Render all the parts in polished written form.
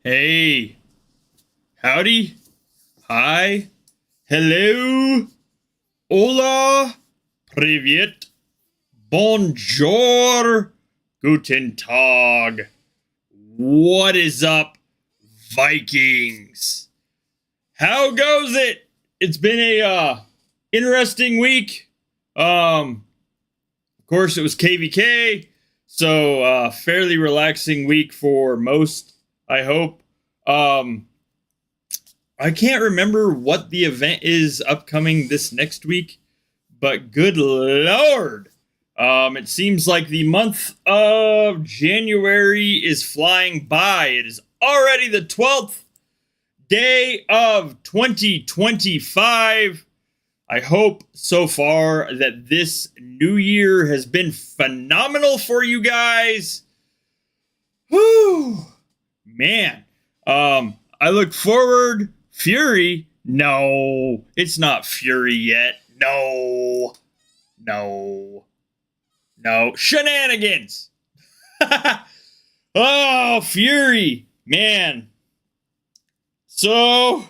Hey, howdy, hi, hello, hola, привет, bonjour, guten Tag. What is up, Vikings? How goes it? It's been a interesting week. Of course, it was KVK, so fairly relaxing week for most, I hope. I can't remember what the event is upcoming this next week, but good lord. It seems like the month of January is flying by. It is already the 12th day of 2025. I hope so far that this new year has been phenomenal for you guys. Whew. Man, I look forward. Fury? No, it's not Fury yet. No. Shenanigans. Oh, Fury. Man. So,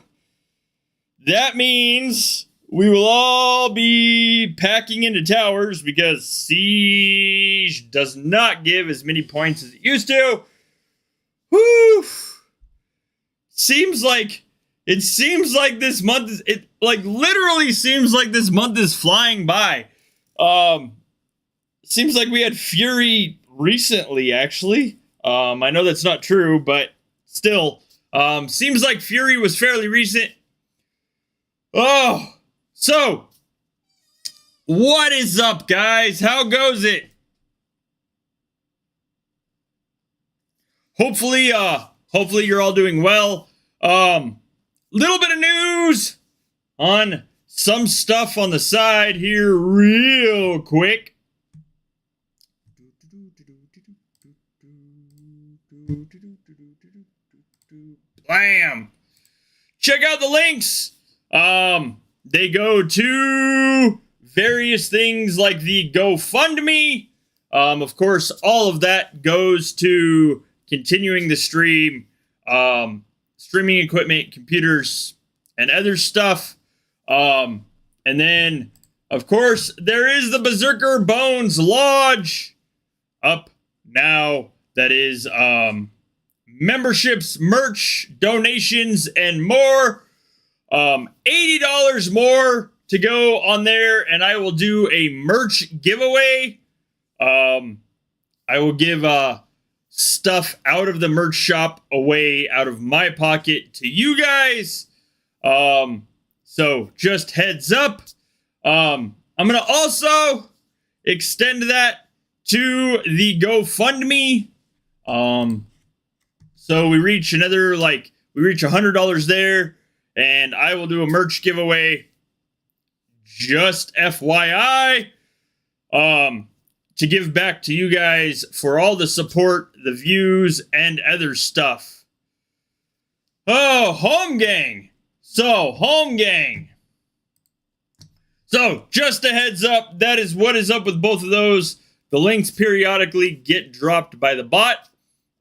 that means we will all be packing into towers because Siege does not give as many points as it used to. Whew. Seems like this month is, it like literally seems like this month is flying by. Seems like we had Fury recently, actually. I know that's not true, but still. Seems like Fury was fairly recent. Oh, so what is up, guys? How goes it? Hopefully you're all doing well. Little bit of news on some stuff on the side here real quick. Blam! Check out the links. They go to various things like the GoFundMe. Of course, all of that goes to continuing the stream, streaming equipment, computers, and other stuff. And then, of course, there is the Berserkr Bones Lodge up now. That is memberships, merch, donations, and more. $80 more to go on there, and I will do a merch giveaway. I will give stuff out of the merch shop away out of my pocket to you guys. So just heads up. I'm going to also extend that to the GoFundMe. So we reach $100 there, and I will do a merch giveaway. Just FYI, to give back to you guys for all the support, the views, and other stuff. Oh, home gang. So, home gang. So, just a heads up, that is what is up with both of those. The links periodically get dropped by the bot.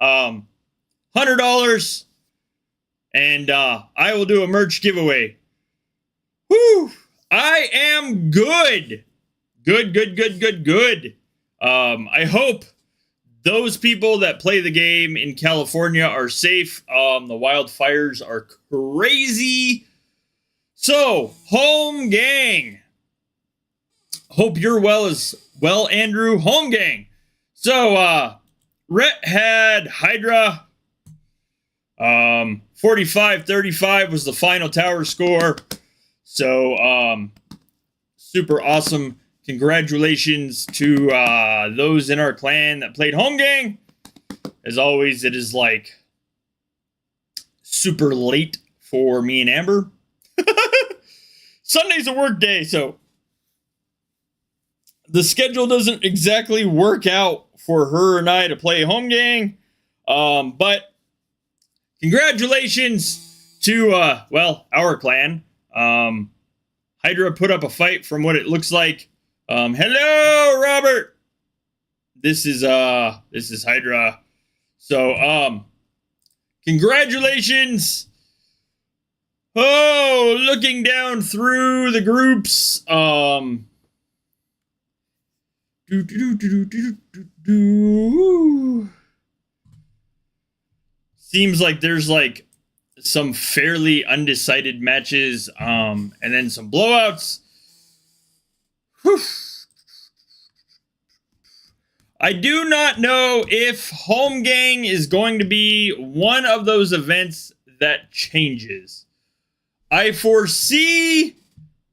$100, and I will do a merch giveaway. Whew! I am good. Good. I hope those people that play the game in California are safe. The wildfires are crazy. So, home gang. Hope you're well as well, Andrew. Home gang. So, Rhett had Hydra. 45-35 was the final tower score. So, super awesome. Congratulations to those in our clan that played home gang. As always, it is like super late for me and Amber. Sunday's a work day, so the schedule doesn't exactly work out for her and I to play home gang. But congratulations to, our clan. Hydra put up a fight from what it looks like. Hello, Robert. This is Hydra. So, congratulations. Oh, looking down through the groups. Seems like there's like some fairly undecided matches, and then some blowouts. Whew. I do not know if home gang is going to be one of those events that changes. I foresee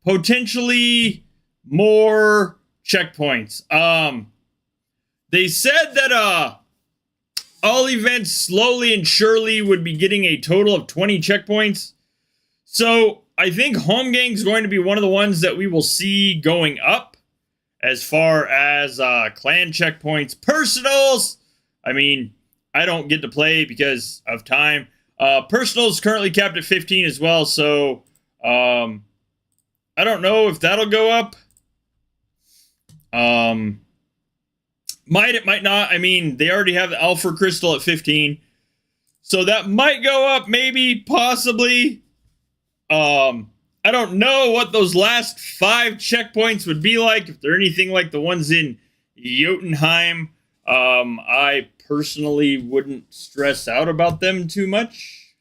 potentially more checkpoints. They said that all events slowly and surely would be getting a total of 20 checkpoints. So I think home gang is going to be one of the ones that we will see going up as far as clan checkpoints. Personals, I mean, I don't get to play because of time. Personals currently capped at 15 as well, so I don't know if that'll go up. It might not. I mean, they already have the Alpha Crystal at 15. So that might go up, maybe, possibly. I don't know what those last 5 checkpoints would be like. If they're anything like the ones in Jotunheim, I personally wouldn't stress out about them too much.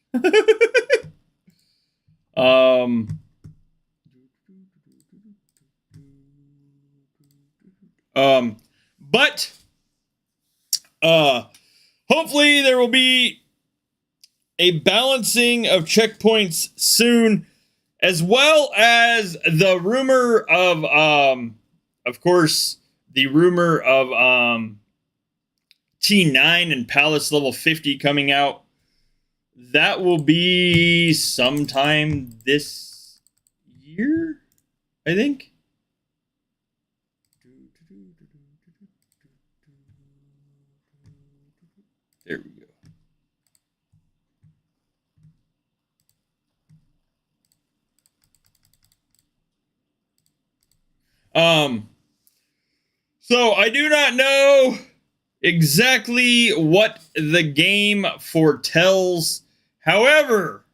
But hopefully there will be a balancing of checkpoints soon, as well as the rumor of course, the rumor of T9 and Palace level 50 coming out. That will be sometime this year, I think. There we go. So I do not know exactly what the game foretells. However,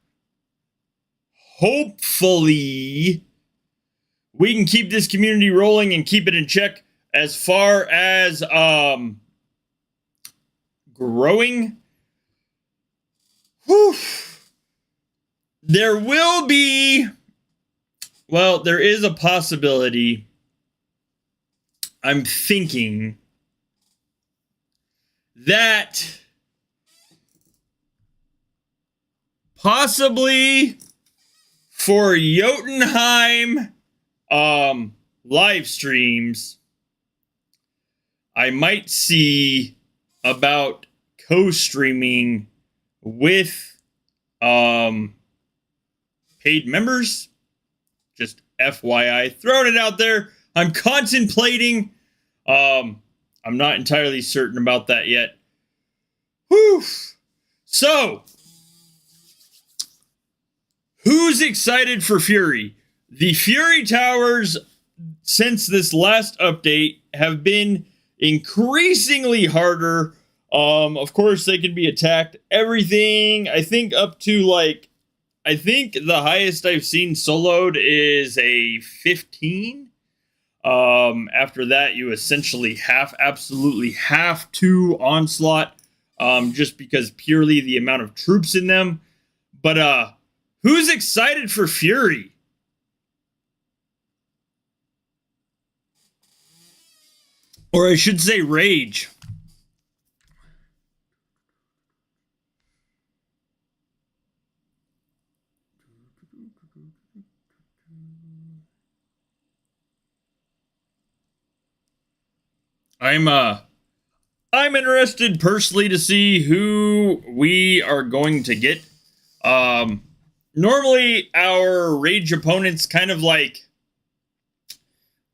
hopefully we can keep this community rolling and keep it in check as far as growing. Whew. There will be, well, there is a possibility, I'm thinking, that possibly for Jotunheim live streams, I might see about co-streaming with paid members. Just FYI, throwing it out there. I'm contemplating. I'm not entirely certain about that yet. Whew. So, who's excited for Fury? The Fury Towers, since this last update, have been increasingly harder. Of course, they can be attacked. Everything, I think, up to like, I think the highest I've seen soloed is a 15. After that, you essentially absolutely have to onslaught, just because purely the amount of troops in them. But who's excited for Fury? Or I should say Rage. I'm interested personally to see who we are going to get. Normally our Rage opponents kind of like,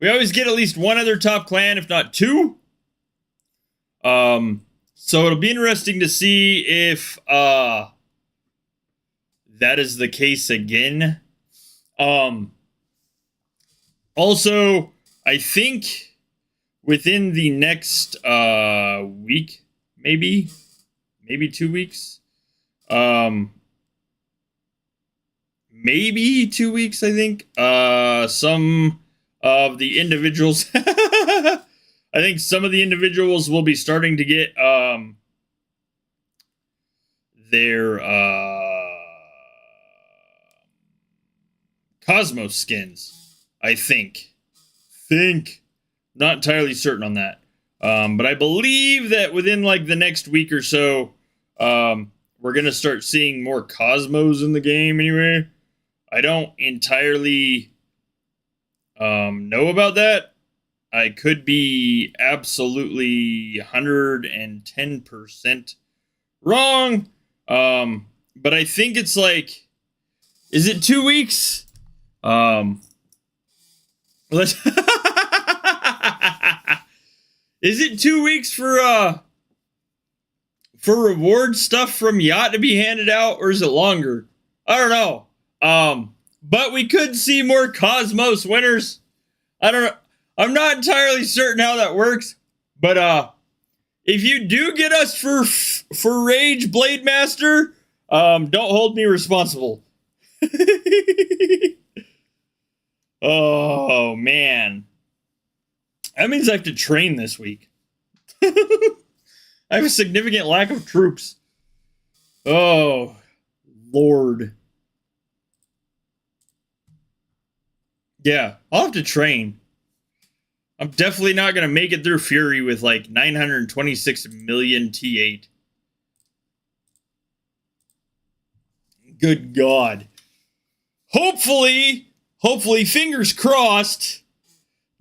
we always get at least one other top clan, if not two. So it'll be interesting to see if that is the case again. Also, I think within the next week, maybe 2 weeks, maybe 2 weeks, I think, some of the individuals, I think some of the individuals will be starting to get their Cosmos skins, I think. Not entirely certain on that. But I believe that within like the next week or so, we're going to start seeing more Cosmos in the game anyway. I don't entirely know about that. I could be absolutely 110% wrong. But I think it's like, is it 2 weeks? Let's Is it 2 weeks for reward stuff from Yacht to be handed out, or is it longer? I don't know. But we could see more Cosmos winners. I don't know. I'm not entirely certain how that works, but if you do get us for Rage Blade Master, don't hold me responsible. Oh man. That means I have to train this week. I have a significant lack of troops. Oh, Lord. Yeah, I'll have to train. I'm definitely not going to make it through Fury with like 926 million T8. Good God. Hopefully, fingers crossed,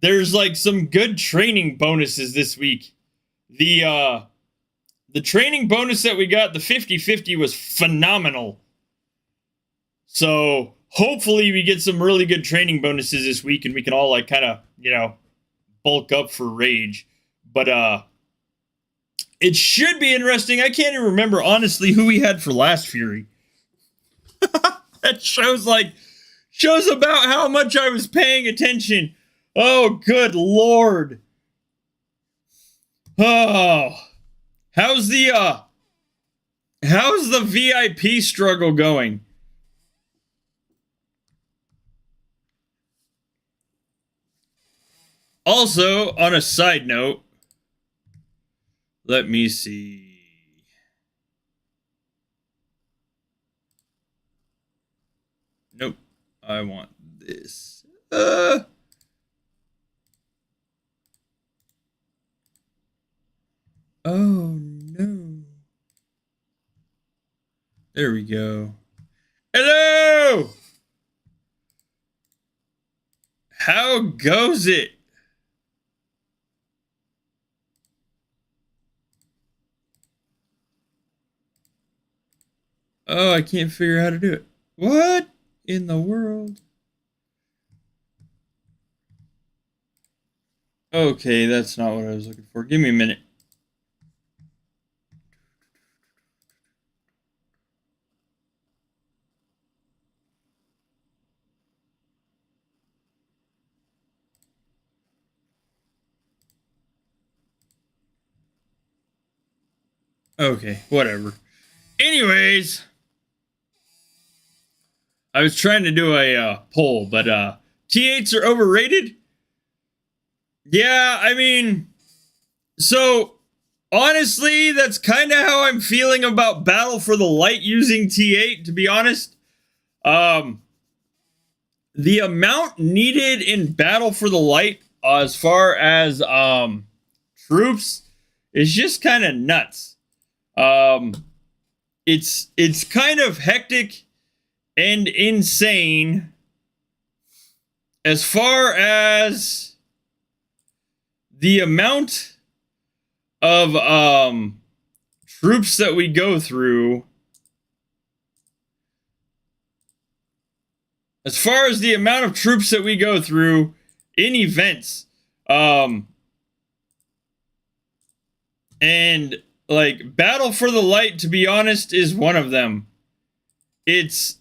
there's like some good training bonuses this week. The training bonus that we got, the 50-50, was phenomenal. So hopefully we get some really good training bonuses this week and we can all like kind of, bulk up for Rage. But it should be interesting. I can't even remember honestly who we had for last Fury. That shows about how much I was paying attention. Oh, good Lord. Oh, how's the VIP struggle going? Also, on a side note, let me see. Nope, I want this. Oh no. There we go. Hello! How goes it? Oh, I can't figure out how to do it. What in the world? Okay, that's not what I was looking for. Give me a minute. Okay, whatever. Anyways, I was trying to do a poll, but T8s are overrated? Yeah, I mean, so honestly, that's kind of how I'm feeling about Battle for the Light using T8, to be honest. The amount needed in Battle for the Light as far as troops is just kind of nuts. It's kind of hectic and insane as far as the amount of troops that we go through. As far as the amount of troops that we go through in events, and like Battle for the Light, to be honest, is one of them. It's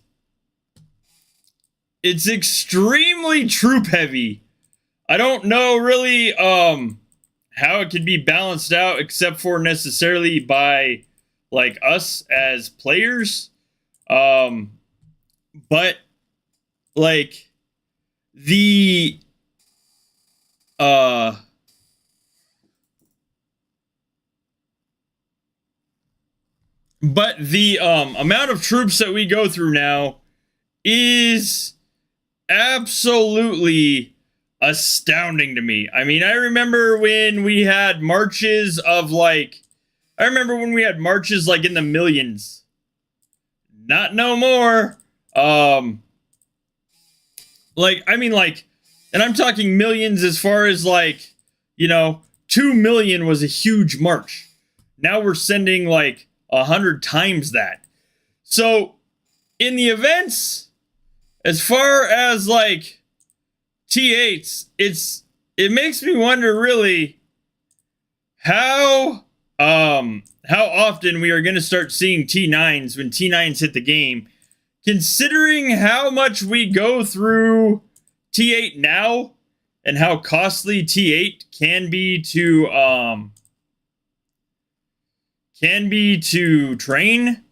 extremely troop heavy. I don't know really how it could be balanced out except for necessarily by like us as players. But like the amount of troops that we go through now is absolutely astounding to me. I mean, I remember when we had marches like in the millions. Not no more. And I'm talking millions as far as 2 million was a huge march. Now we're sending 100 times that. So in the events, as far as T8s, it makes me wonder really how often we are going to start seeing T9s when T9s hit the game, considering how much we go through T8 now and how costly T8 can be to train,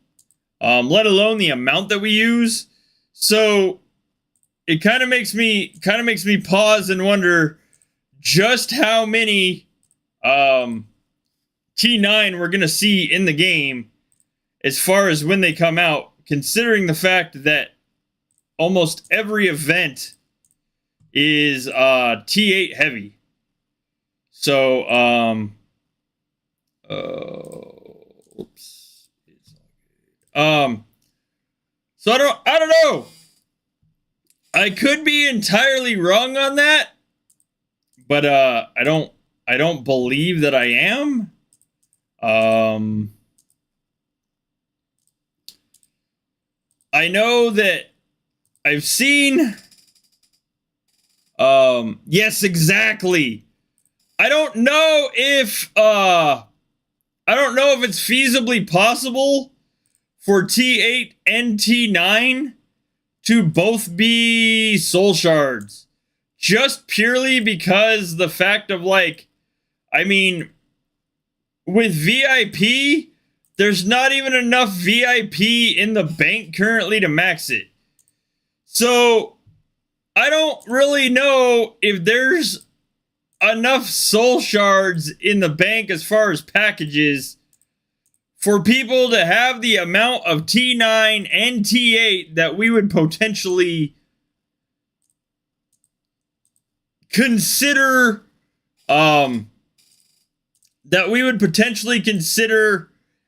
let alone the amount that we use. So it kind of makes me pause and wonder just how many T9 we're going to see in the game as far as when they come out, considering the fact that almost every event is T8 heavy. So So I don't know. I could be entirely wrong on that, but I don't believe that I am. I know that I've seen yes, exactly. I don't know if it's feasibly possible for T8 and T9 to both be soul shards. Just purely because the fact of, like, I mean, with VIP, there's not even enough VIP in the bank currently to max it. So, I don't really know if there's enough soul shards in the bank as far as packages for people to have the amount of T9 and T8 that we would potentially consider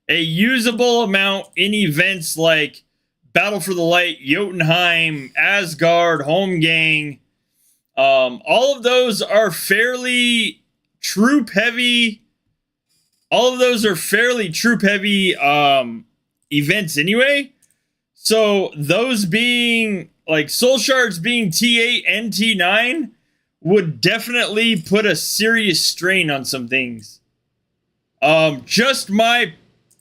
a usable amount in events like Battle for the Light, Jotunheim, Asgard, Home Gang. All of those are fairly troop heavy. Events anyway. So those being, like, soul shards being T8 and T9 would definitely put a serious strain on some things. Just my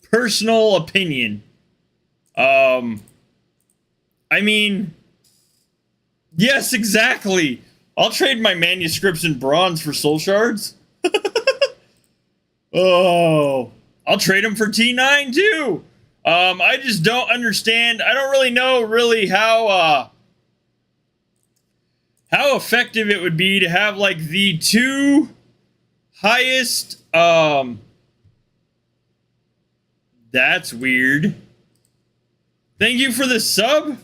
personal opinion. I mean, yes, exactly. I'll trade my manuscripts in bronze for soul shards. Oh, I'll trade them for T9 too. I just don't understand. I don't really know how effective it would be to have, like, the two highest. That's weird. Thank you for the sub,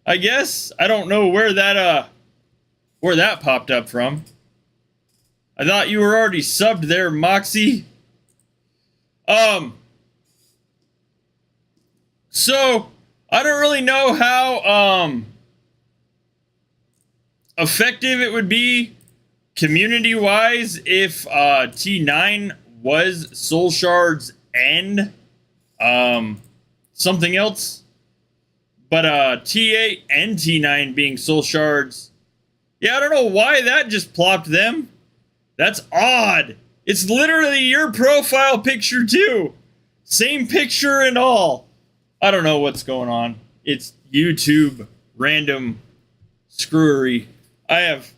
I guess. I don't know where that popped up from. I thought you were already subbed there, Moxie. So I don't really know how effective it would be community-wise if T9 was soul shards and something else. But T8 and T9 being soul shards, yeah, I don't know why that just plopped them. That's odd. It's literally your profile picture too. Same picture and all. I don't know what's going on. It's YouTube random screwery. I have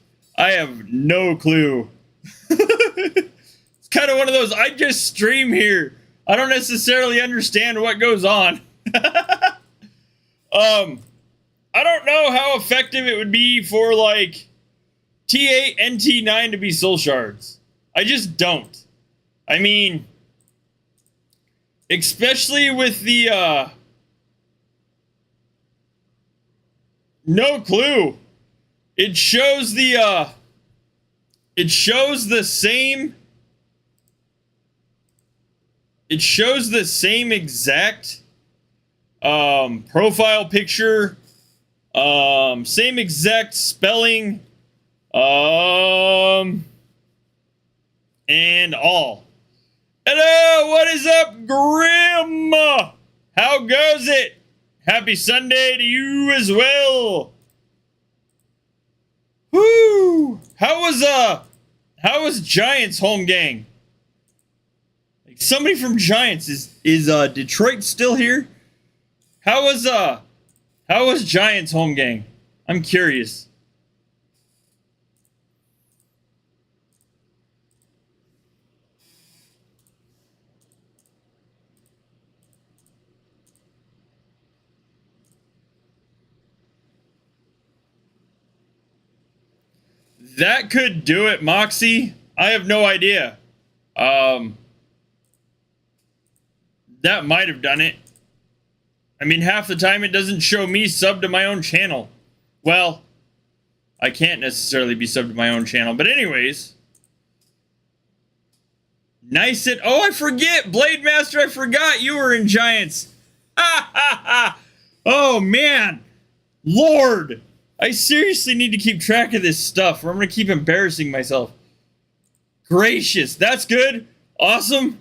no clue. It's kind of one of those, I just stream here. I don't necessarily understand what goes on. I don't know how effective it would be for, like, T8 and T9 to be soul shards. I just don't. I mean, especially with the no clue. It shows the same exact profile picture, same exact spelling, and all. Hello, what is up, Grim? How goes it? Happy Sunday to you as well. Woo! How was Giants home gang? Like, somebody from Giants is Detroit still here? How was Giants home gang? I'm curious. That could do it, Moxie. I have no idea. That might have done it. I mean, half the time it doesn't show me subbed to my own channel. Well, I can't necessarily be subbed to my own channel. But anyways. Nice it. Oh, I forget. Blade Master, I forgot you were in Giants. Ha ha ha. Oh, man. Lord. I seriously need to keep track of this stuff or I'm going to keep embarrassing myself. Gracious. That's good. Awesome.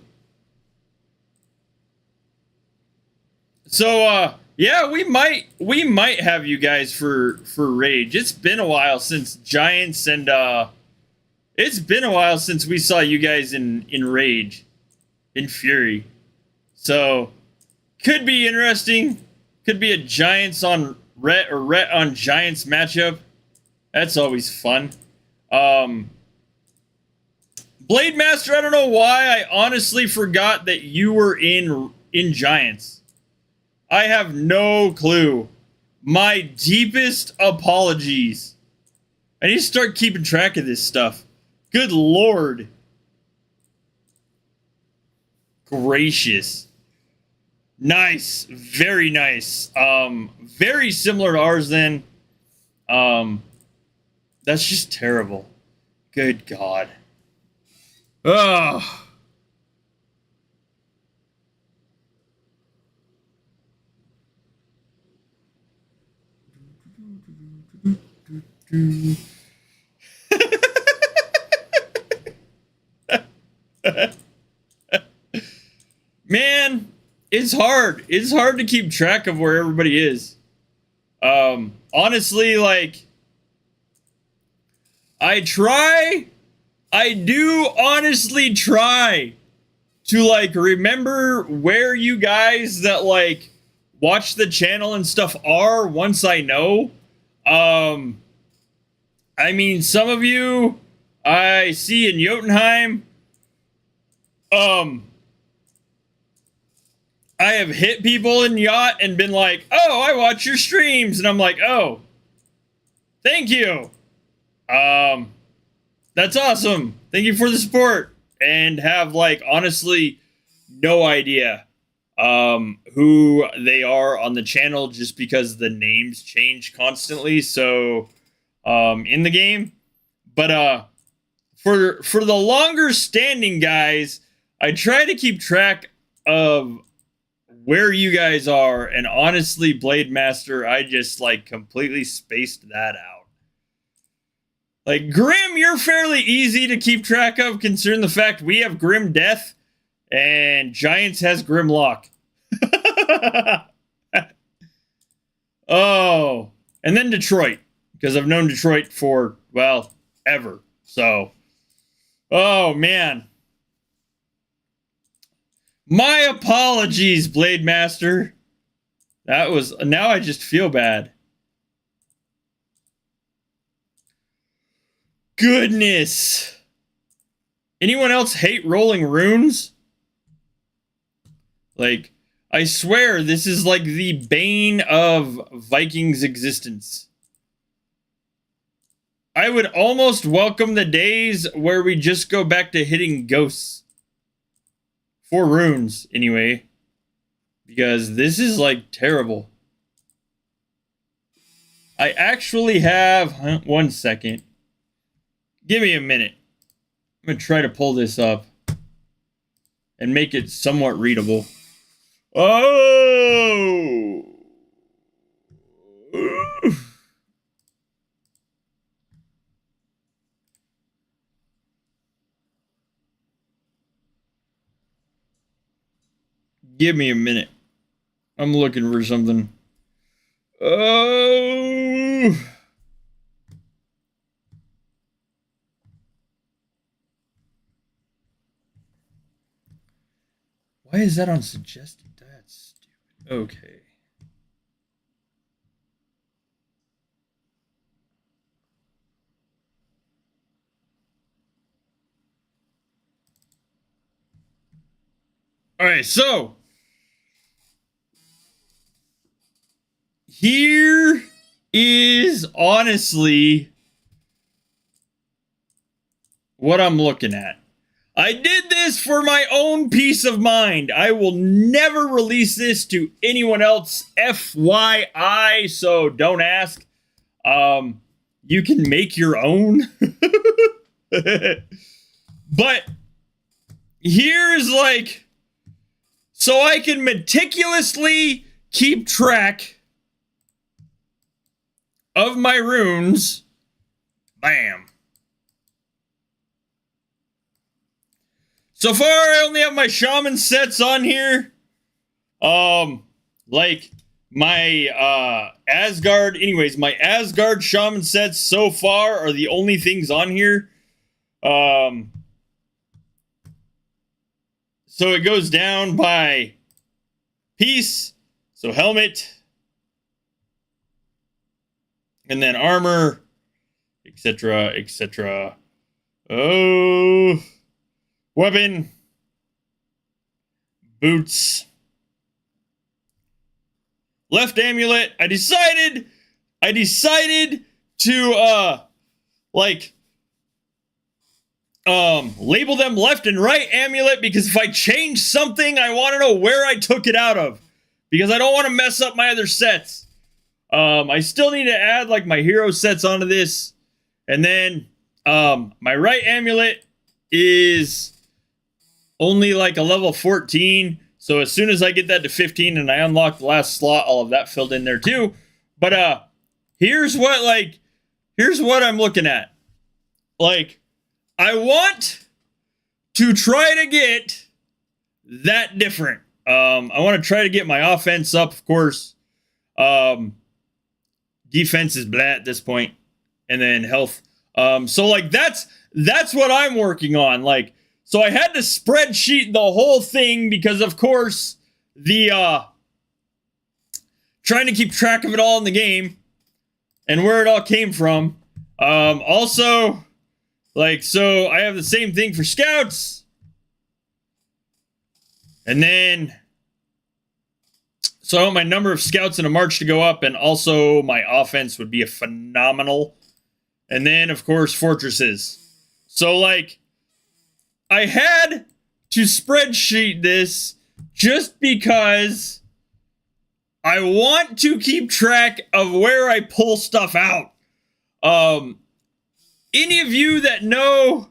So, yeah, we might have you guys for Rage. It's been a while since Giants and, it's been a while since we saw you guys in Rage. In Fury. So, could be interesting. Could be a Giants on Rhett or Rhett on Giants matchup. That's always fun. Blade Master, I don't know why I honestly forgot that you were in Giants. I have no clue. My deepest apologies. I need to start keeping track of this stuff. Good Lord. Gracious. Nice. Very nice. Very similar to ours then. That's just terrible. Good God. Ugh. Man, it's hard. It's hard to keep track of where everybody is. Honestly, like, I do honestly try to, like, remember where you guys that, like, watch the channel and stuff are once I know. I mean, some of you I see in Jotunheim. I have hit people in Yacht and been like, oh, I watch your streams. And I'm like, oh, thank you. That's awesome. Thank you for the support. And have, like, honestly, no idea who they are on the channel just because the names change constantly. So, in the game. But, for the longer standing guys, I try to keep track of where you guys are, and honestly, Blade Master, I just, like, completely spaced that out. Like, Grim, you're fairly easy to keep track of, considering the fact we have Grim Death, and Giants has Grim Lock. Oh, and then Detroit, because I've known Detroit for, well, ever, so, oh, man. My apologies, Blade Master. That was... Now I just feel bad. Goodness. Anyone else hate rolling runes? Like, I swear this is like the bane of Vikings' existence. I would almost welcome the days where we just go back to hitting ghosts. For runes, anyway. Because this is, like, terrible. I actually have... One second. Give me a minute. I'm going to try to pull this up. And make it somewhat readable. Oh! Give me a minute. I'm looking for something. Oh! Why is that on suggested? That's stupid. Okay. Alright, so... Here is honestly what I'm looking at. I did this for my own peace of mind. I will never release this to anyone else, FYI, so don't ask. You can make your own. But here's like, so I can meticulously keep track of my runes. Bam. So far, I only have my shaman sets on here. Like my Asgard. Anyways, my Asgard shaman sets so far are the only things on here. So it goes down by piece. So helmet, and then armor, etc., etc. Oh, weapon, boots, left amulet. I decided to label them left and right amulet, because if I change something, I want to know where I took it out of, because I don't want to mess up my other sets. I still need to add like my hero sets onto this. And then my right amulet is only like a level 14. So as soon as I get that to 15 and I unlock the last slot, I'll have that filled in there too. But here's what I'm looking at. Like, I want to try to get that different. I want to try to get my offense up, of course. Defense is blah at this point, and then health. So like that's what I'm working on. Like, so I had to spreadsheet the whole thing because, of course, the trying to keep track of it all in the game and where it all came from. Also, like, so I have the same thing for scouts, and then. So I want my number of scouts in a march to go up, and also my offense would be a phenomenal. And then, of course, fortresses. So, like, I had to spreadsheet this just because I want to keep track of where I pull stuff out. Any of you that know,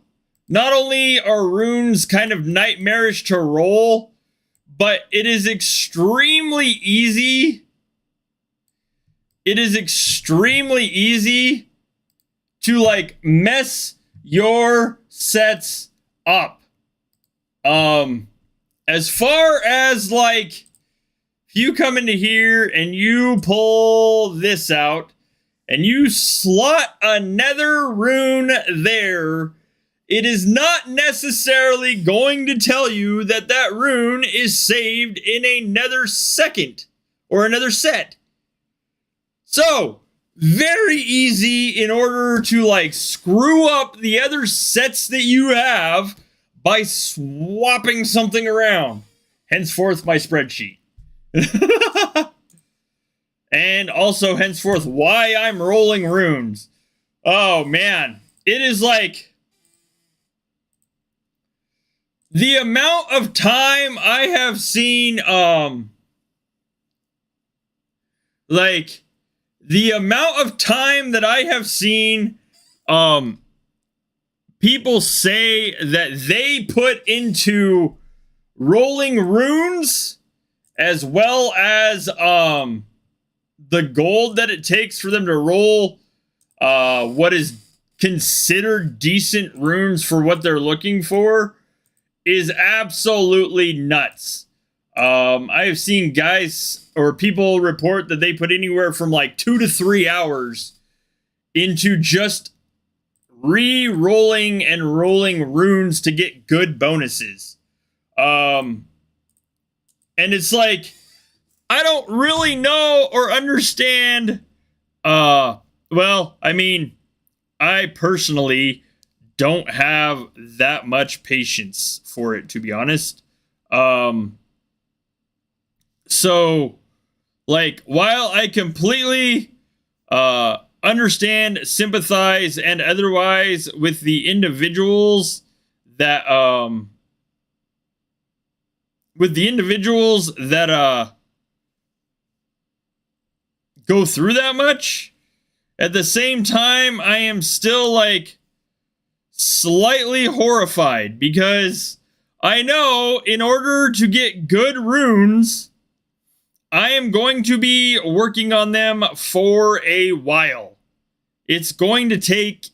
not only are runes kind of nightmarish to roll, but it is extremely easy. It is extremely easy to like mess your sets up. As far as like, if you come into here and you pull this out and you slot another rune there, it is not necessarily going to tell you that that rune is saved in another second or another set. So, very easy in order to like screw up the other sets that you have by swapping something around. Henceforth, my spreadsheet. And also, henceforth, why I'm rolling runes. Oh, man. It is like... the amount of time I have seen, like, the amount of time that I have seen, people say that they put into rolling runes, as well as, the gold that it takes for them to roll, what is considered decent runes for what they're looking for, is absolutely nuts. I have seen guys or people report that they put anywhere from like 2 to 3 hours into just re-rolling and rolling runes to get good bonuses. And it's like, I don't really know or understand. Well, I mean, I personally don't have that much patience for it, to be honest. So, like, while I completely understand, sympathize, and otherwise with the individuals that go through that much, at the same time, I am still like slightly horrified, because I know in order to get good runes, I am going to be working on them for a while. it's going to take,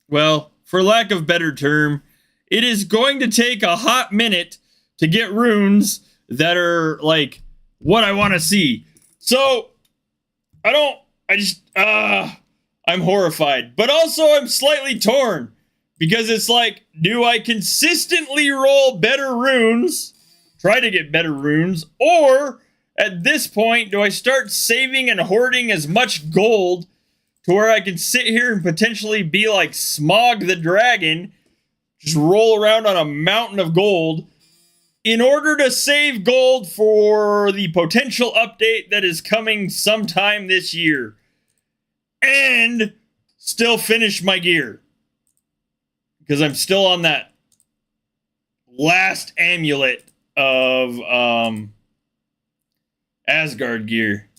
well, for lack of better term, it is going to take a hot minute to get runes that are like what I want to see. So I'm horrified, but also I'm slightly torn because it's like, do I consistently roll better runes, try to get better runes, or at this point, do I start saving and hoarding as much gold to where I can sit here and potentially be like Smog the Dragon, just roll around on a mountain of gold in order to save gold for the potential update that is coming sometime this year and still finish my gear because I'm still on that last amulet of Asgard gear.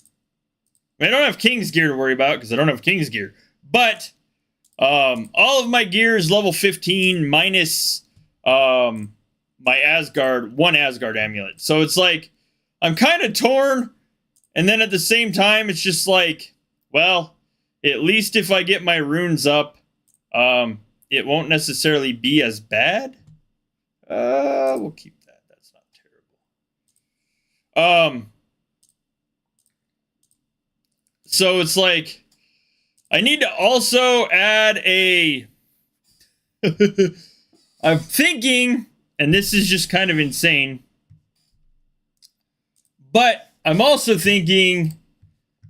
I don't have King's gear to worry about because I don't have King's gear. But all of my gear is level 15 minus my one Asgard amulet. So it's like I'm kind of torn. And then at the same time, it's just like, well, at least if I get my runes up, it won't necessarily be as bad. We'll keep that. That's not terrible. So it's like, I need to also add a... I'm thinking, and this is just kind of insane, but I'm also thinking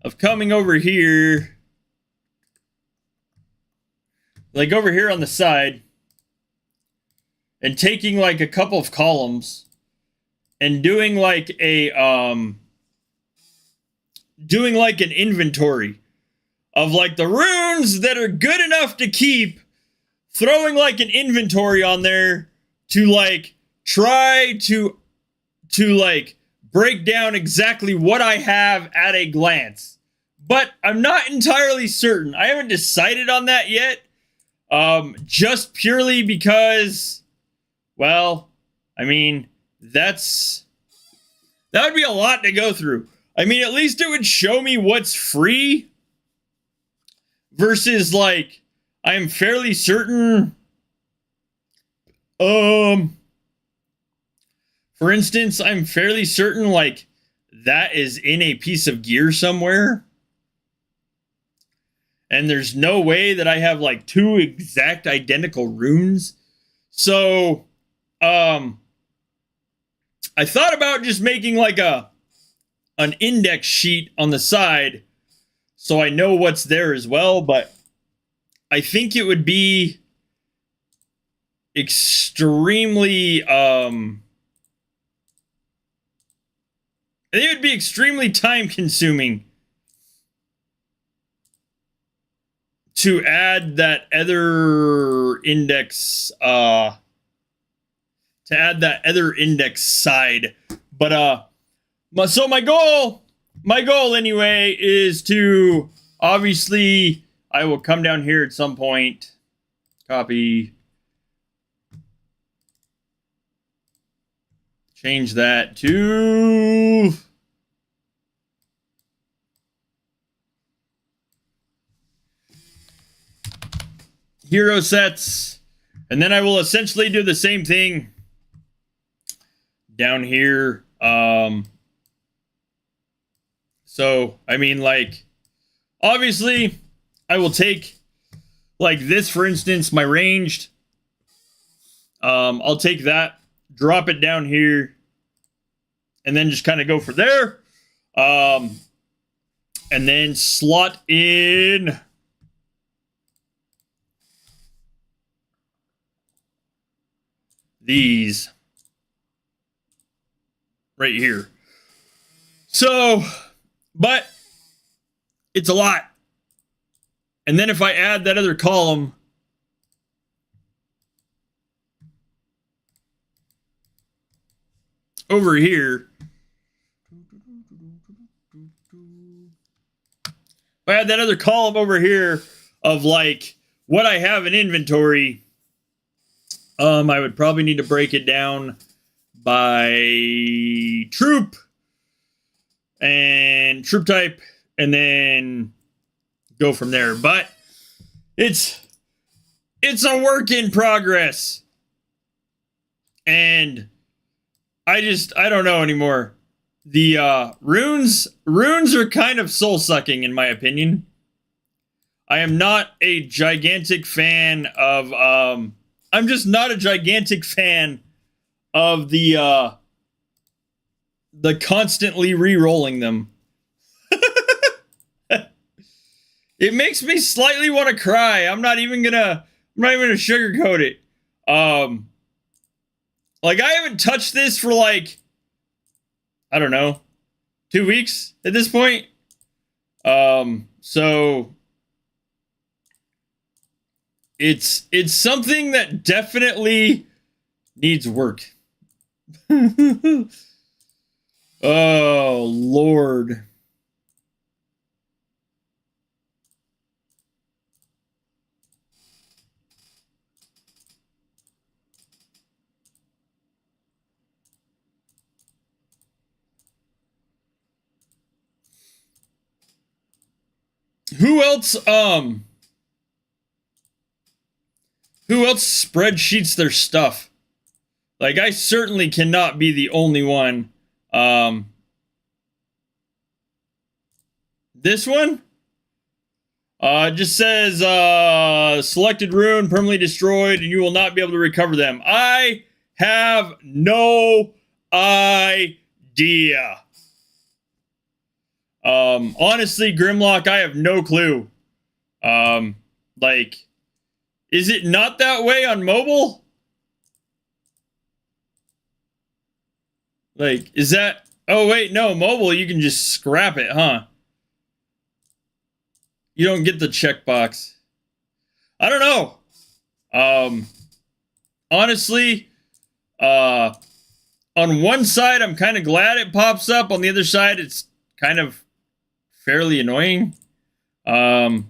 of coming over here, like over here on the side, and taking like a couple of columns and doing like an inventory of like the runes that are good enough to keep, throwing like an inventory on there to like try to like break down exactly what I have at a glance. But I'm not entirely certain. I haven't decided on that yet. Just purely because, well, I mean, that would be a lot to go through. I mean, at least it would show me what's free versus like, I'm fairly certain, for instance, I'm fairly certain like that is in a piece of gear somewhere. And there's no way that I have like two exact identical runes. So, I thought about just making like an index sheet on the side so I know what's there as well, but I think it would be extremely time consuming to add that other index side. But so my goal anyway is to, obviously, I will come down here at some point, copy, change that to hero sets, and then I will essentially do the same thing down here. So, I mean, like, obviously, I will take, like this, for instance, my ranged. I'll take that, drop it down here, and then just kind of go for there. And then slot in these right here. So, but it's a lot. And then if I add that other column, over here, if I had that other column over here of like what I have in inventory, I would probably need to break it down by troop and troop type, and then go from there. But it's a work in progress. And I don't know anymore. The runes are kind of soul sucking in my opinion. I am not a gigantic fan of I'm just not a gigantic fan of the constantly re-rolling them. It makes me slightly want to cry. I'm not even gonna sugarcoat it. Like I haven't touched this for like, I don't know, 2 weeks at this point. So it's something that definitely needs work. Oh Lord. Who else spreadsheets their stuff? Like I certainly cannot be the only one. This one just says selected rune permanently destroyed and you will not be able to recover them. I have no idea. Honestly, Grimlock, I have no clue. Like, is it not that way on mobile? Like, is that... Oh, wait, no, mobile, you can just scrap it, huh? You don't get the checkbox. I don't know. Honestly, on one side, I'm kind of glad it pops up. On the other side, it's kind of fairly annoying. I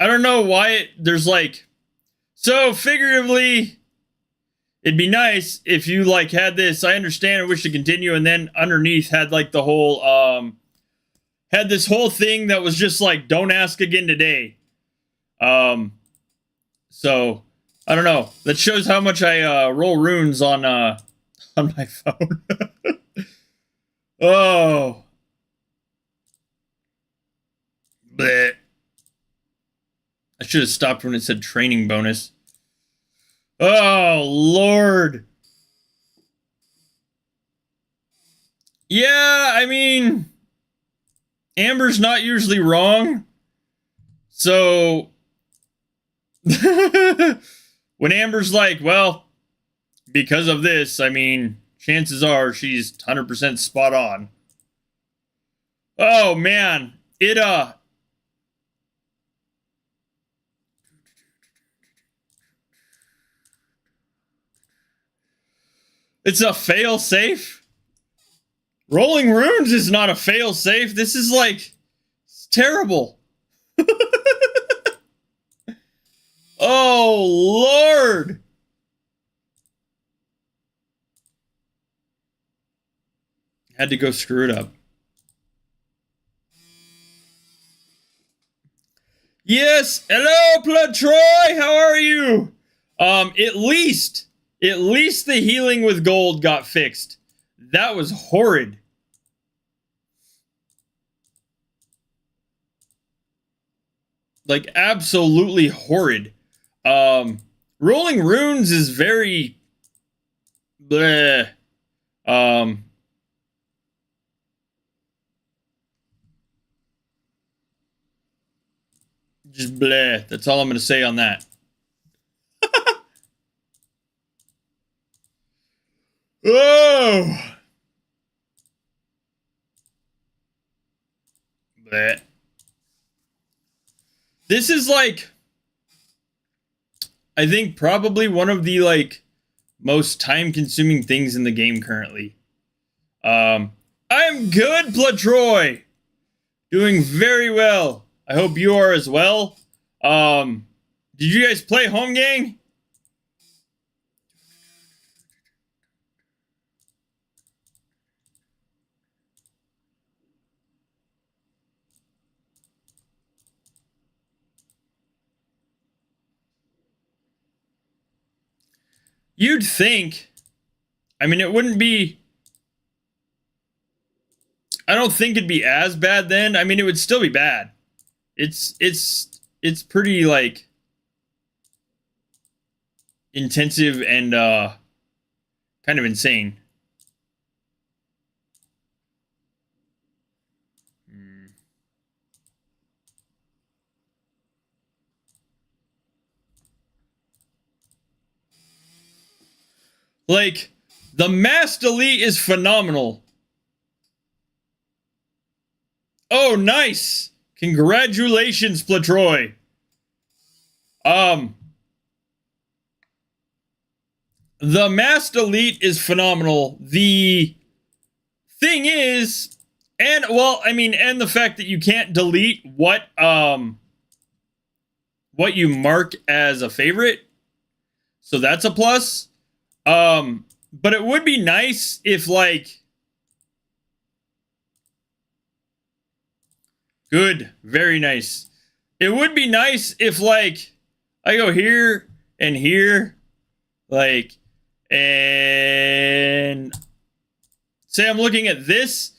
don't know why there's like... So, figuratively, it'd be nice if you, like, had this, I understand and wish to continue, and then underneath had, like, the whole, had this whole thing that was just, like, don't ask again today. So, I don't know. That shows how much I, roll runes on my phone. Oh. Bleh. I should have stopped when it said training bonus. Oh, Lord. Yeah, I mean, Amber's not usually wrong. So, when Amber's like, well, because of this, I mean, chances are she's 100% spot on. Oh, man. It's a fail safe. Rolling runes is not a fail safe. This is like, it's terrible. Oh, Lord. Had to go screw it up. Yes. Hello, Blood Troy. How are you? At least the healing with gold got fixed. That was horrid. Like, absolutely horrid. Rolling runes is very... bleh. Just bleh. That's all I'm going to say on that. Oh! Bleh. This is like... I think probably one of the, like, most time-consuming things in the game currently. I'm good, Platroy! Doing very well. I hope you are as well. Did you guys play Home Gang? you'd think, I mean, it wouldn't be, I don't think it'd be as bad then. I mean, it would still be bad. It's pretty like intensive and kind of insane. Like, the mass delete is phenomenal. Oh, nice. Congratulations, Platroy. The mass delete is phenomenal. The thing is, and well, I mean, and the fact that you can't delete what you mark as a favorite. So that's a plus. But it would be nice if, like, good, very nice. It would be nice if, like, I go here and here, like, and say I'm looking at this.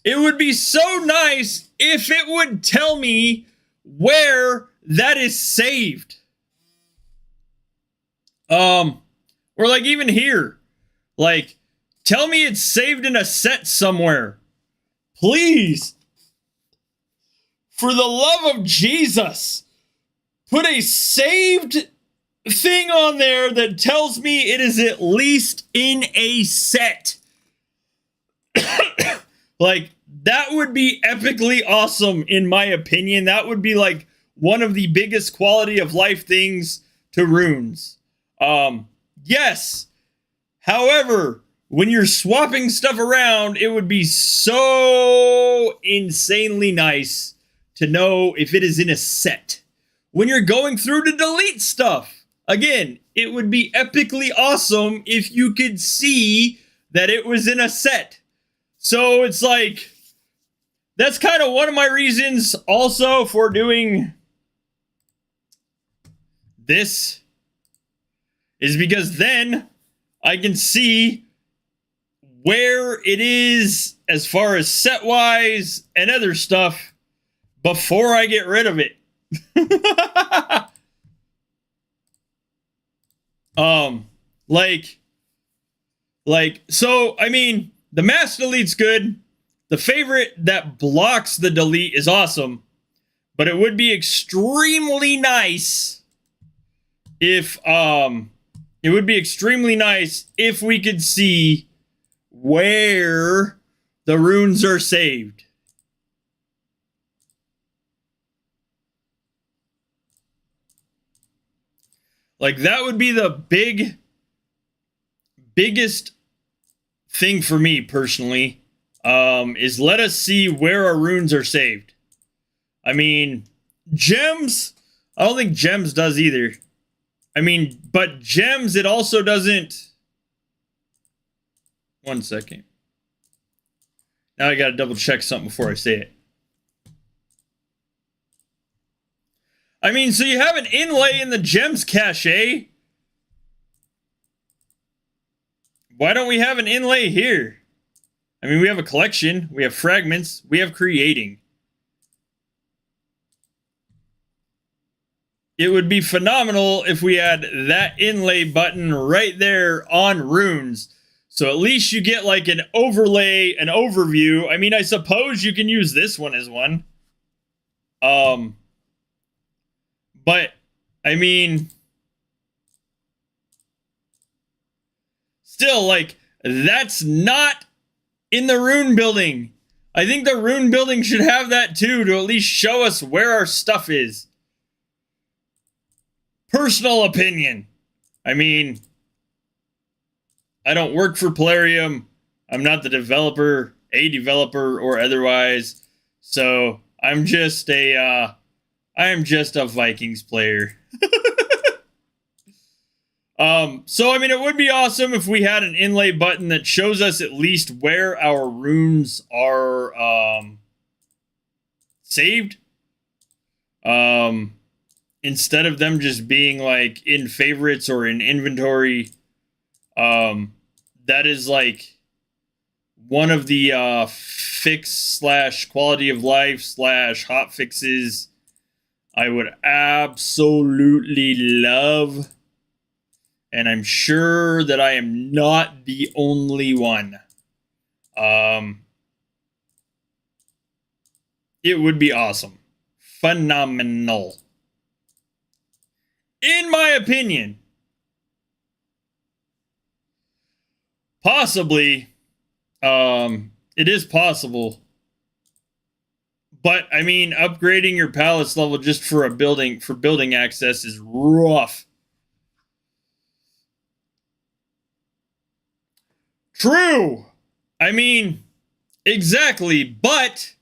It would be so nice if it would tell me where that is saved. Or like even here, like, tell me it's saved in a set somewhere. Please. For the love of Jesus, put a saved thing on there that tells me it is at least in a set. Like, that would be epically awesome, in my opinion. That would be like one of the biggest quality of life things to runes. Yes. However, when you're swapping stuff around, it would be so insanely nice to know if it is in a set. When you're going through to delete stuff, again, it would be epically awesome if you could see that it was in a set. So it's like, that's kind of one of my reasons also for doing this, is because then I can see where it is as far as set-wise and other stuff before I get rid of it. So, I mean, the mass delete's good. The favorite that blocks the delete is awesome. But it would be extremely nice if, we could see where the runes are saved. Like, that would be the biggest thing for me personally, is let us see where our runes are saved. I mean, gems, I don't think gems does either. I mean, but gems, it also doesn't. One second. Now I gotta double check something before I say it. I mean, so you have an inlay in the gems cache. Why don't we have an inlay here? I mean, we have a collection, we have fragments, we have creating. It would be phenomenal if we had that inlay button right there on runes. So at least you get like an overlay, an overview. I mean, I suppose you can use this one as one. But, I mean, still, like, that's not in the rune building. I think the rune building should have that too, to at least show us where our stuff is. Personal opinion. I mean, I don't work for Polarium. I'm not the developer, or otherwise. So I'm just a Vikings player. So I mean, it would be awesome if we had an inlay button that shows us at least where our runes are saved. Instead of them just being like in favorites or in inventory. That is like one of the fix slash quality of life slash hot fixes I would absolutely love. And I'm sure that I am not the only one. It would be awesome. Phenomenal. In my opinion. Possibly. It is possible. But, I mean, upgrading your palace level just for building access is rough. True. I mean, exactly. But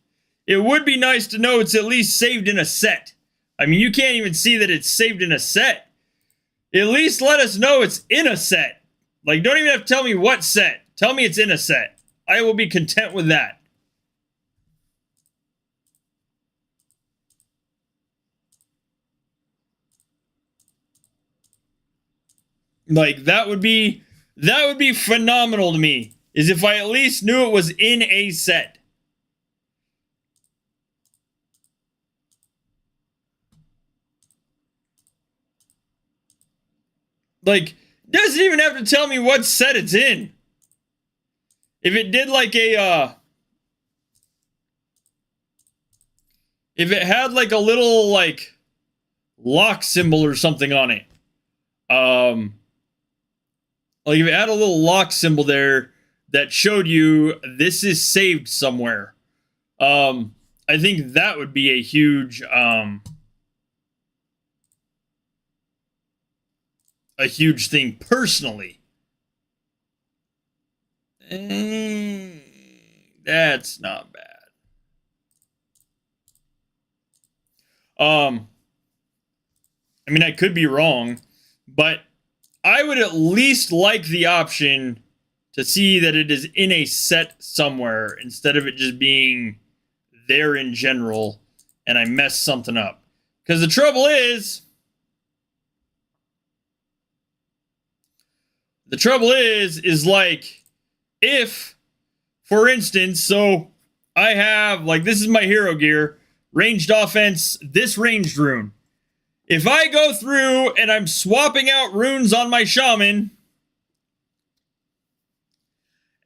it would be nice to know it's at least saved in a set. I mean, you can't even see that it's saved in a set. At least let us know it's in a set. Like, don't even have to tell me what set. Tell me it's in a set. I will be content with that. Like, that would be phenomenal to me. Is if I at least knew it was in a set. Like, doesn't even have to tell me what set it's in. If it did like a, if it had like a little like lock symbol or something on it. Like if it had a little lock symbol there that showed you this is saved somewhere. I think that would be a huge thing personally. That's not bad. I mean, I could be wrong, but I would at least like the option to see that it is in a set somewhere instead of it just being there in general and I mess something up. Because the trouble is like, if, for instance, so I have, like, this is my hero gear, ranged offense, this ranged rune. If I go through and I'm swapping out runes on my shaman,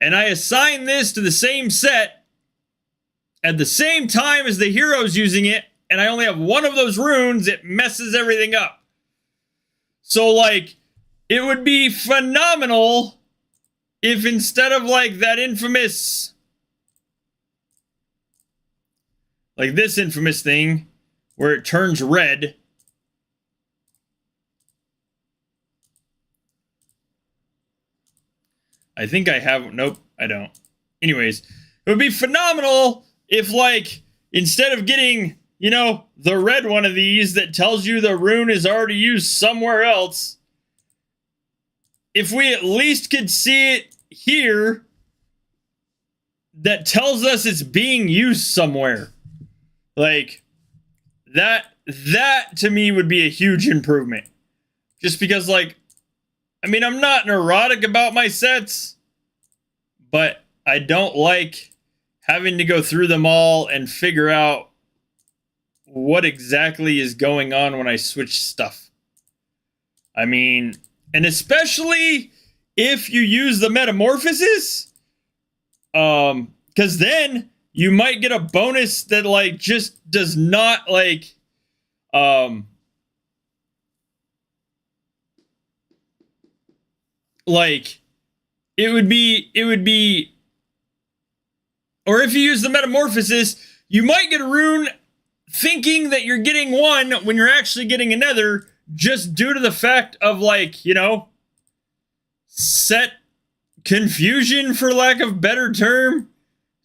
and I assign this to the same set at the same time as the hero's using it, and I only have one of those runes, it messes everything up. So, like, it would be phenomenal if instead of, like, that infamous, like this infamous thing, where it turns red, I think I have, nope, I don't. Anyways, it would be phenomenal if, like, instead of getting, you know, the red one of these that tells you the rune is already used somewhere else, if we at least could see it here that tells us it's being used somewhere. Like, that to me would be a huge improvement. Just because, like, I mean, I'm not neurotic about my sets, but I don't like having to go through them all and figure out what exactly is going on when I switch stuff. I mean, and especially if you use the metamorphosis, because then you might get a bonus that, like, just does not, like, like, it would be, or if you use the metamorphosis, you might get a rune thinking that you're getting one when you're actually getting another, just due to the fact of, like, you know, set confusion, for lack of better term.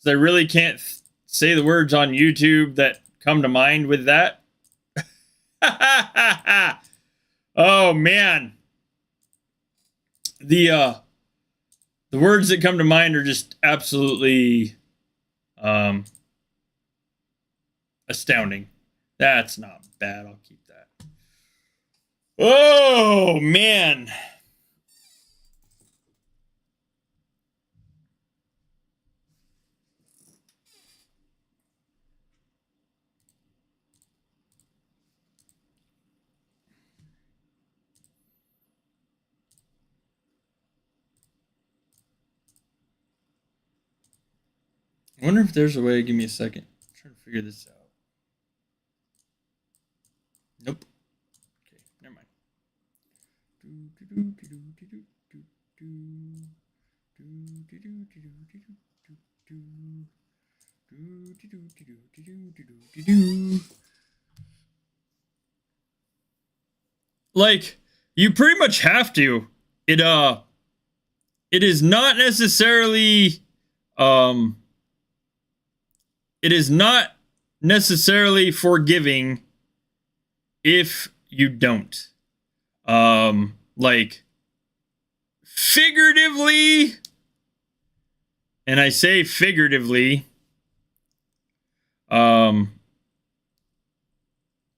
I really can't say the words on YouTube that come to mind with that. Oh man. The words that come to mind are just absolutely astounding. That's not bad. I'll keep that. Oh man. I wonder if there's a way. Give me a second. I'm trying to figure this out. Nope. Okay, never mind. Like, you pretty much have to. It is not necessarily it is not necessarily forgiving if you don't. Like, figuratively, and I say figuratively,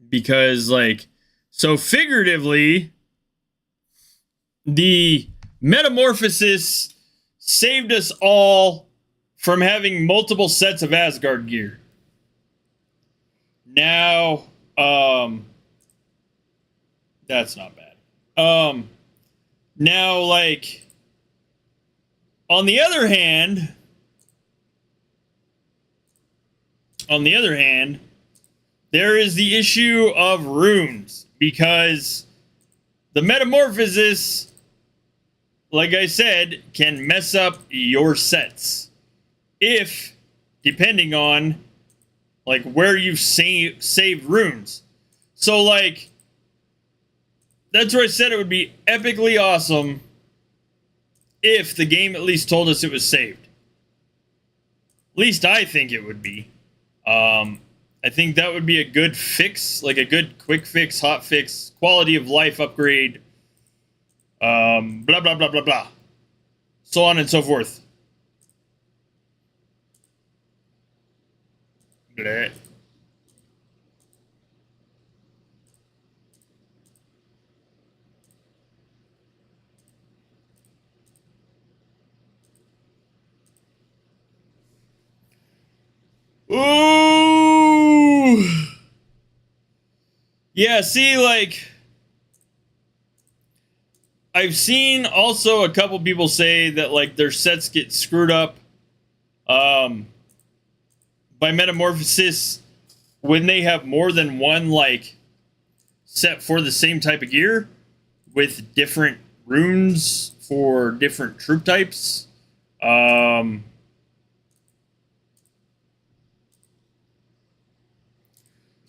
because, like, so figuratively, the metamorphosis saved us all from having multiple sets of Asgard gear. Now, that's not bad. Now, like, on the other hand, there is the issue of runes, because the metamorphosis, like I said, can mess up your sets if, depending on, like, where you've saved runes. So, like, that's where I said it would be epically awesome if the game at least told us it was saved. At least I think it would be. I think that would be a good fix, like a good quick fix, hot fix, quality of life upgrade, blah, blah, blah, blah, blah. So on and so forth. Blah. Ooh. Yeah, see, like, I've seen also a couple people say that, like, their sets get screwed up by metamorphosis when they have more than one, like, set for the same type of gear with different runes for different troop types.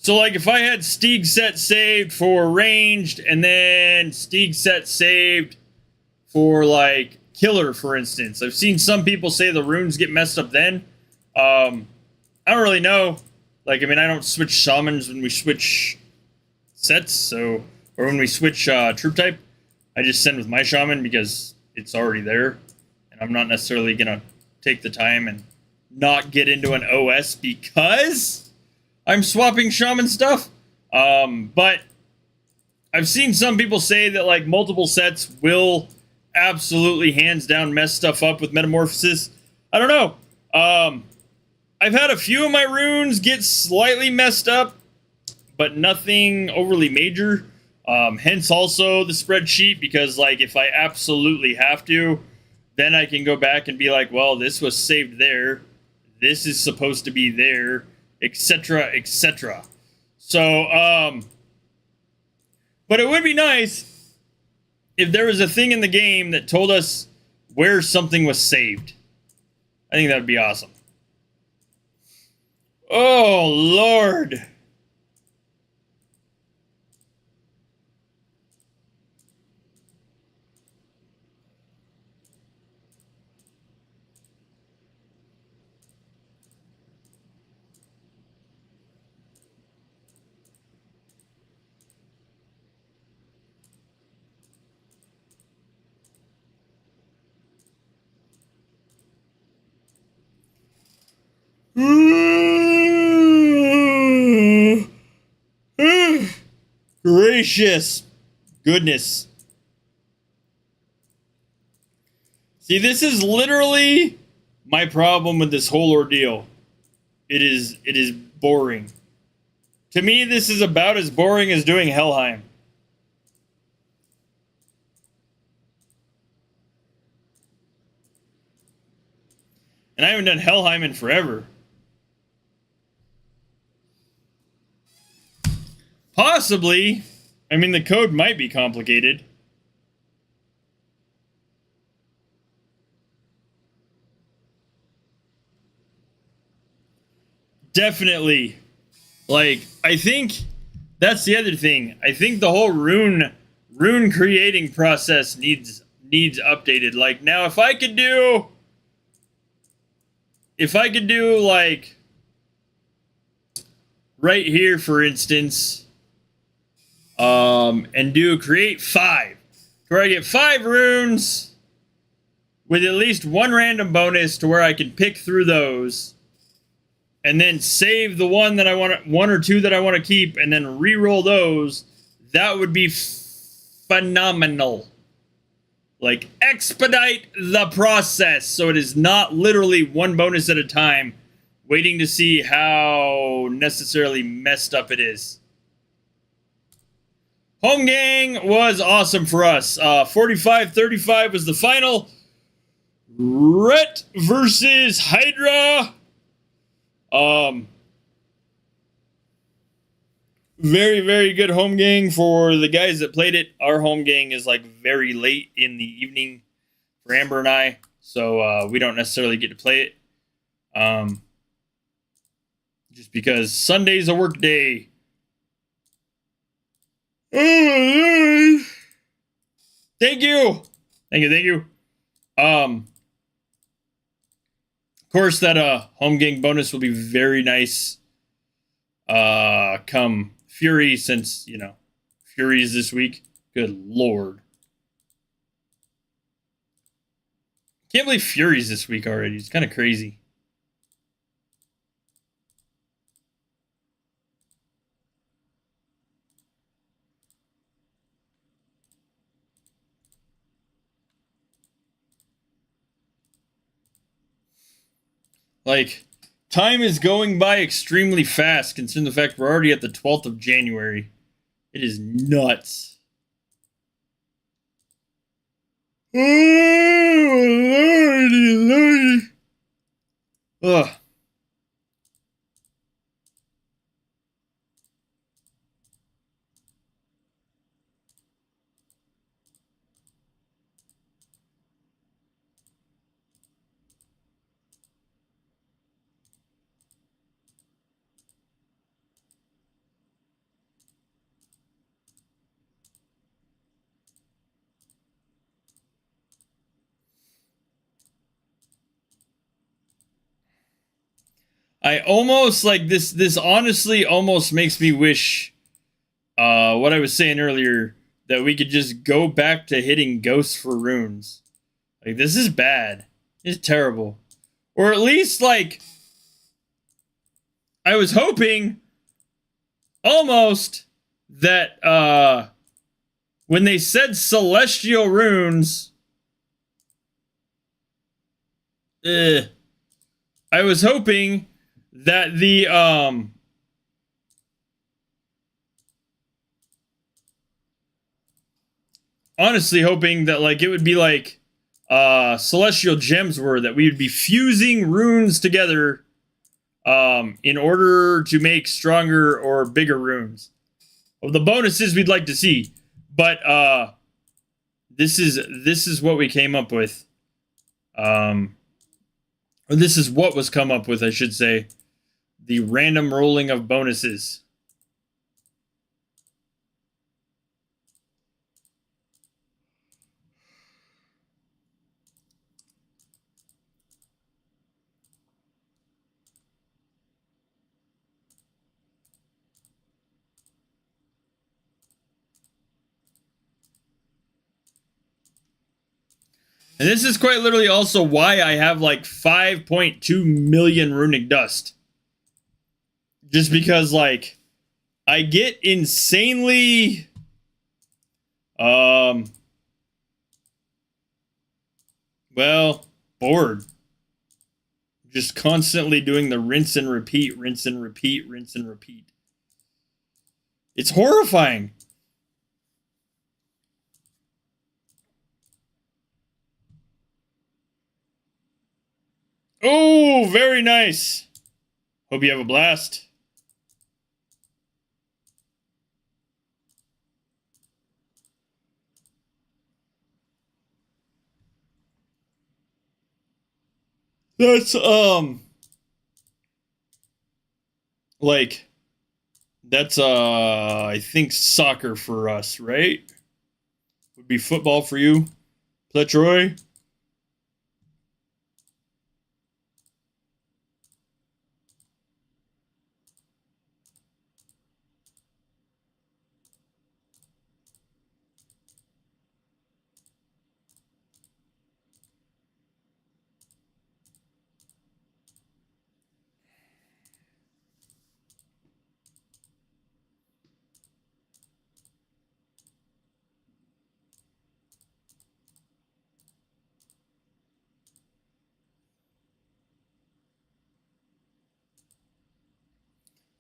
So, like, if I had Stieg set saved for ranged, and then Stieg set saved for, like, killer, for instance, I've seen some people say the runes get messed up then. I don't really know. Like, I mean, I don't switch shamans when we switch sets, so, or when we switch troop type. I just send with my shaman because it's already there, and I'm not necessarily gonna take the time and not get into an OS because I'm swapping shaman stuff. But I've seen some people say that, like, multiple sets will absolutely hands down mess stuff up with metamorphosis. I don't know. I've had a few of my runes get slightly messed up, but nothing overly major. Hence also the spreadsheet, because, like, if I absolutely have to, then I can go back and be like, well, this was saved there. This is supposed to be there, etc., etc. So, but it would be nice if there was a thing in the game that told us where something was saved. I think that would be awesome. Oh, Lord. Gracious goodness. See, this is literally my problem with this whole ordeal. It is boring. To me, this is about as boring as doing Helheim. And I haven't done Helheim in forever. Possibly. I mean, the code might be complicated. Definitely. Like, I think that's the other thing. I think the whole rune creating process needs updated. Like, now if I could do like right here, for instance, and do create 5, where I get 5 runes with at least one random bonus to where I can pick through those, and then save the one that I want, 1 or 2 that I want to keep, and then re-roll those. That would be phenomenal. Like, expedite the process so it is not literally one bonus at a time, waiting to see how necessarily messed up it is. Home gang was awesome for us. 45-35 was the final. Rhett versus Hydra. Very, very good home gang for the guys that played it. Our home gang is like very late in the evening for Amber and I, so we don't necessarily get to play it. Just because Sunday's a work day. Oh, thank you. Of course, that home gang bonus will be very nice come Fury, since, you know, Fury is this week. Good lord. Can't believe Fury's this week already. It's kind of crazy. Like, time is going by extremely fast, considering the fact we're already at the 12th of January. It is nuts. Oh, lordy. Ugh. I almost, like, this honestly almost makes me wish what I was saying earlier, that we could just go back to hitting ghosts for runes. Like, this is bad. It's terrible. Or at least, like, I was hoping almost that when they said celestial runes, I was hoping that the honestly hoping that, like, it would be like celestial gems were, that we would be fusing runes together in order to make stronger or bigger runes. Of the bonuses we'd like to see, but this is what we came up with, or this is what was come up with, I should say. The random rolling of bonuses. And this is quite literally also why I have like 5.2 million runic dust. Just because, like, I get insanely well, bored. Just constantly doing the rinse and repeat, rinse and repeat, rinse and repeat. It's horrifying. Oh, Oh, very nice. Hope you have a blast. That's like that's I think soccer for us, right? Would be football for you, Pletroy.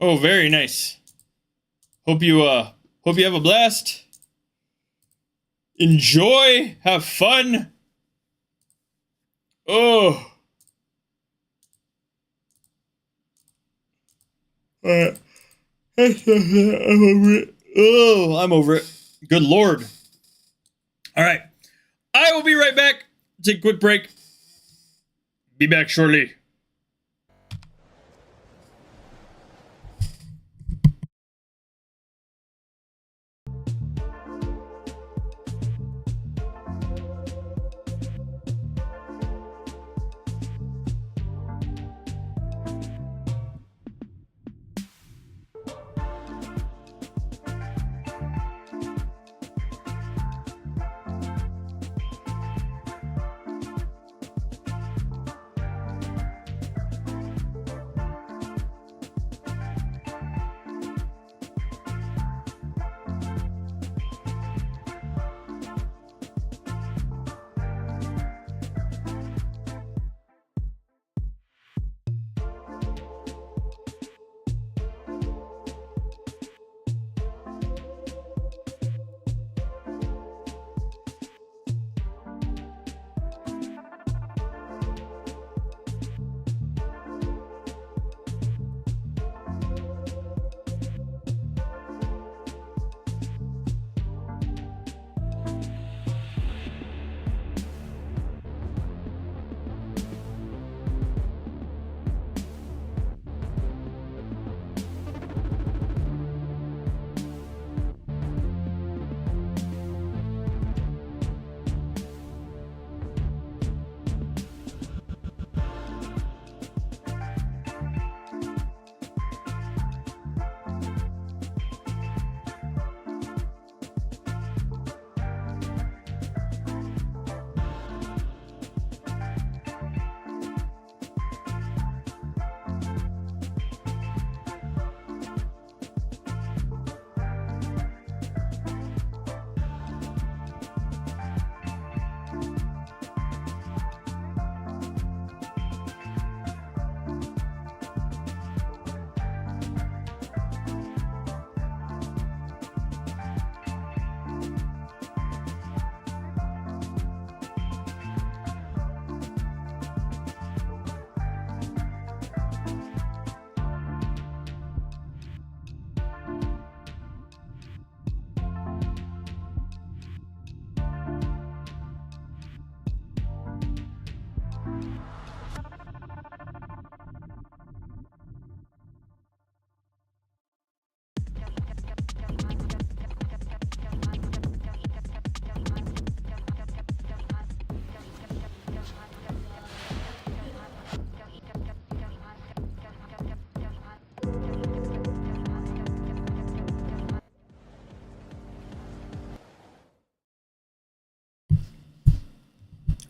Oh, very nice. Hope you have a blast. Enjoy, have fun. Oh. I'm over it. Oh, I'm over it. Good Lord. All right. I will be right back. Take a quick break. Be back shortly.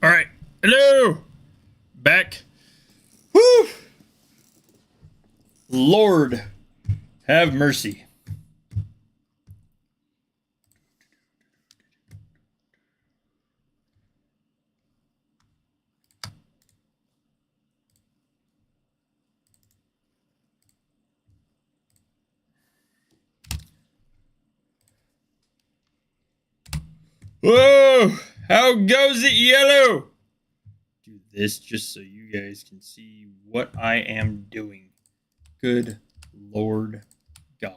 All right. Hello. Back. Whew. Lord, have mercy. Whoa! How goes it, Yellow? Do this just so you guys can see what I am doing. Good Lord God.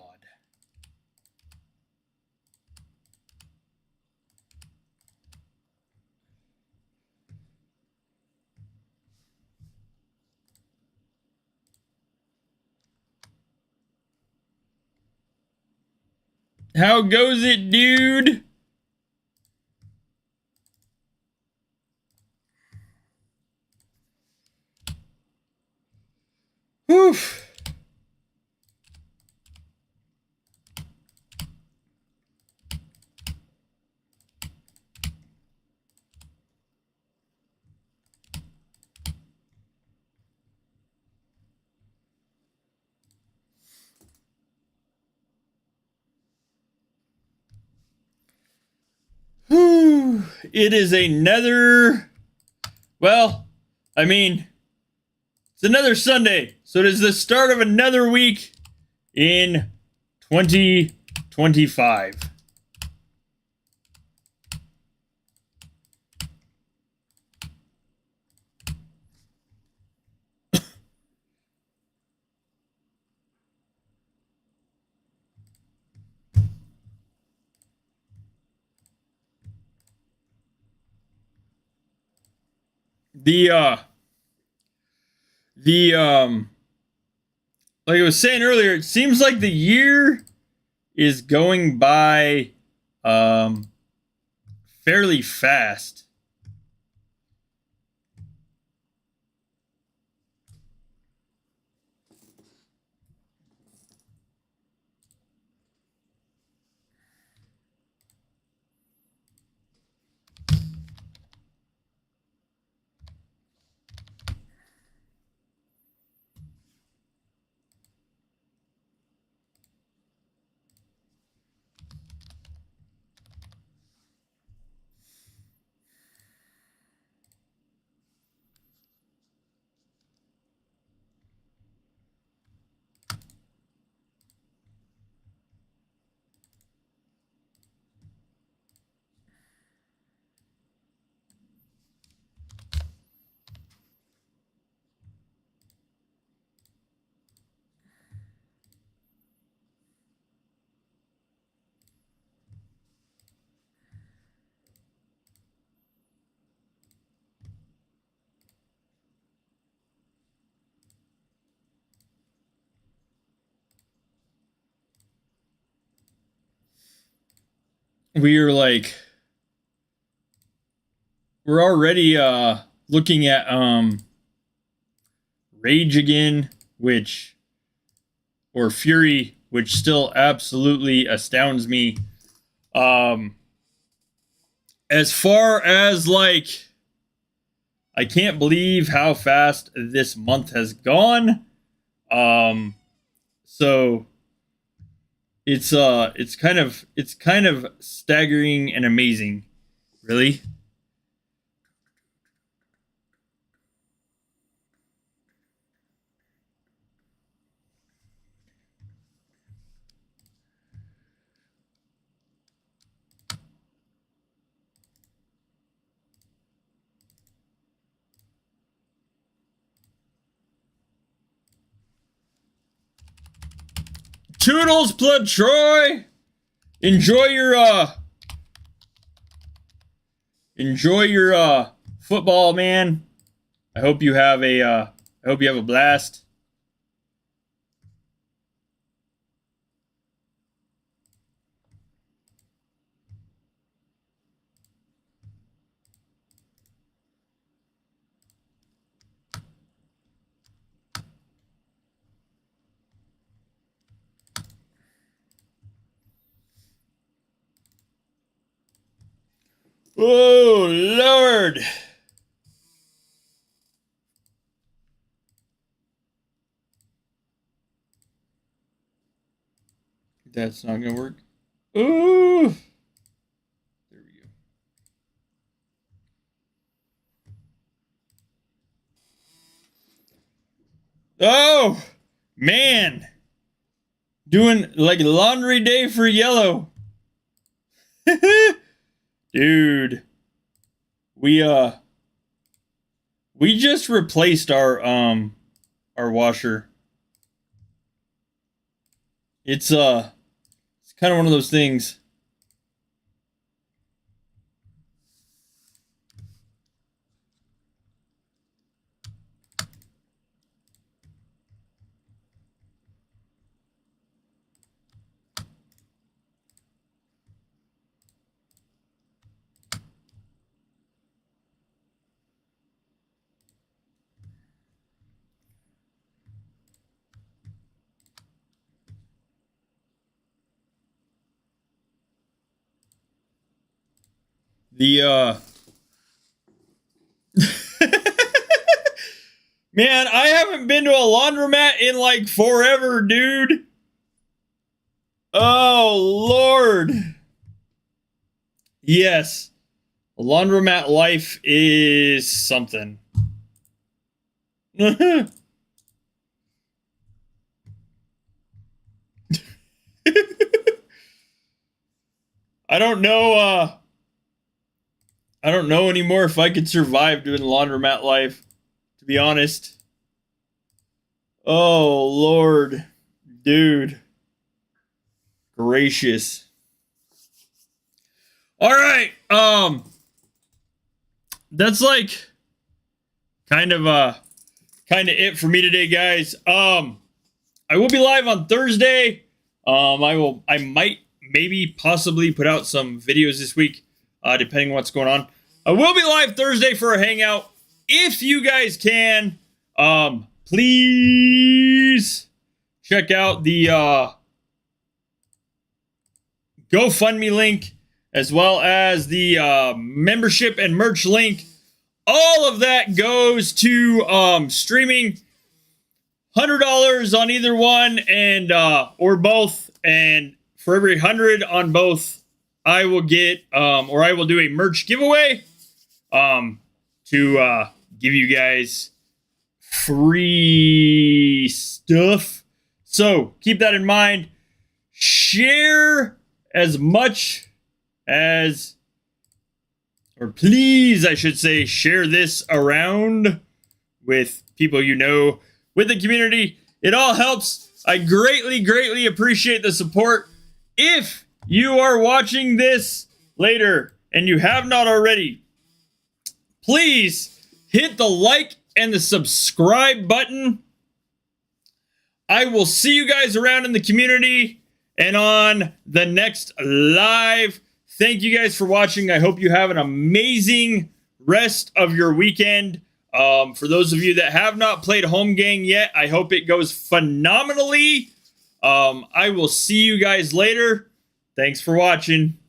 How goes it, dude? Whew. Whew. It is another, well, I mean, it's another Sunday. So it is the start of another week in 2025. The like I was saying earlier, it seems like the year is going by fairly fast. We're like, we're already looking at Rage again, which, or Fury, which still absolutely astounds me. As far as like, I can't believe how fast this month has gone. So it's kind of staggering and amazing, really. Toodles, Blood Troy. Enjoy your football, man. I hope you have a blast. Oh, Lord. That's not going to work. Ooh. There we go. Oh, man. Doing like laundry day for yellow. Dude. We We just replaced our washer. It's kind of one of those things. The man, I haven't been to a laundromat in like forever, dude. Oh Lord. Yes. Laundromat life is something. I don't know I don't know anymore if I could survive doing laundromat life, to be honest. Oh Lord, dude. Gracious. All right. That's like kind of it for me today, guys. I will be live on Thursday. I might maybe possibly put out some videos this week, depending on what's going on. I will be live Thursday for a hangout. If you guys can, please check out the GoFundMe link, as well as the membership and merch link. All of that goes to streaming. $100 on either one, and or both. And for every 100 on both, I will get or I will do a merch giveaway to give you guys free stuff. So keep that in mind. Share as much as, or please, I should say, share this around with people you know, with the community. It all helps. I greatly, greatly appreciate the support. If you are watching this later and you have not already, please hit the like and the subscribe button. I will see you guys around in the community and on the next live. Thank you guys for watching. I hope you have an amazing rest of your weekend. For those of you that have not played Home Gang yet, I hope it goes phenomenally. I will see you guys later. Thanks for watching.